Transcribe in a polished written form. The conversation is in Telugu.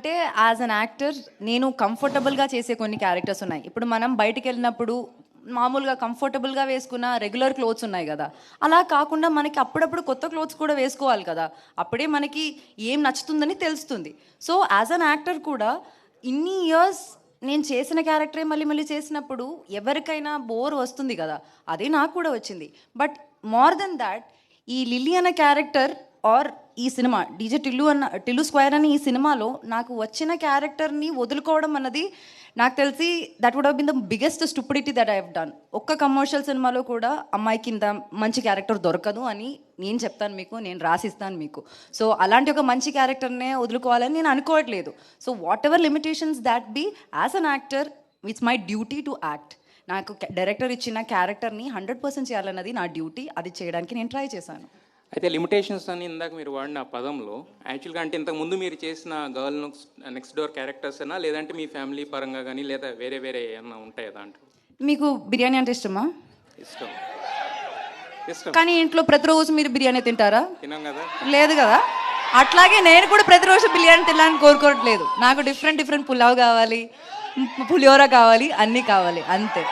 అంటే యాజ్ అన్ యాక్టర్ నేను కంఫర్టబుల్గా చేసే కొన్ని క్యారెక్టర్స్ ఉన్నాయి. ఇప్పుడు మనం బయటికి వెళ్ళినప్పుడు మామూలుగా కంఫర్టబుల్గా వేసుకున్న రెగ్యులర్ క్లోత్స్ ఉన్నాయి కదా, అలా కాకుండా మనకి అప్పుడప్పుడు కొత్త క్లోత్స్ కూడా వేసుకోవాలి కదా, అప్పుడే మనకి ఏం నచ్చుతుందని తెలుస్తుంది. సో యాజ్ అన్ యాక్టర్ కూడా ఇన్ని ఇయర్స్ నేను చేసిన క్యారెక్టరే మళ్ళీ మళ్ళీ చేసినప్పుడు ఎవరికైనా బోర్ వస్తుంది కదా, అదే నాకు కూడా వచ్చింది. బట్ మోర్ దెన్ దాట్, ఈ లిల్లీ అన్న క్యారెక్టర్ ఆర్ ఈ సినిమా డీజే టిల్లు స్క్వేర్ అని ఈ సినిమాలో నాకు వచ్చిన క్యారెక్టర్ని వదులుకోవడం అన్నది నాకు తెలిసి that would have been the biggest stupidity that I have done. ఒక్క కమర్షియల్ సినిమాలో కూడా అమ్మాయికి ఇంత మంచి క్యారెక్టర్ దొరకదు అని నేను చెప్తాను మీకు, నేను రాసిస్తాను మీకు. సో అలాంటి ఒక మంచి క్యారెక్టర్నే వదులుకోవాలని నేను అనుకోవట్లేదు. So whatever limitations that be, as an actor it's my duty to act. నాకు డైరెక్టర్ ఇచ్చిన క్యారెక్టర్ని 100% చేయాలన్నది నా డ్యూటీ. అది చేయడానికి నేను ట్రై చేశాను. అయితే లిమిటేషన్స్ అని ఇందాక మీరు వాడిన పదంలో యాక్చువల్గా అంటే ఇంతకుముందు మీరు చేసిన గర్ల్ నెక్స్ట్ డోర్ క్యారెక్టర్స్ అయినా లేదంటే మీ ఫ్యామిలీ పరంగా కానీ లేదా వేరే వేరే ఏమన్నా ఉంటాయా దాంట్లో? మీకు బిర్యానీ అంటే ఇష్టమా? ఇష్టం. ఇష్టం. కానీ ఇంట్లో ప్రతిరోజు మీరు బిర్యానీ తింటారా? తినాం కదా. లేదు కదా. అట్లాగే నేను కూడా ప్రతిరోజు బిర్యానీ తినాలని కోరుకోవట్లేదు. నాకు డిఫరెంట్ పులావ్ కావాలి, పులిహోర కావాలి, అన్నీ కావాలి, అంతే.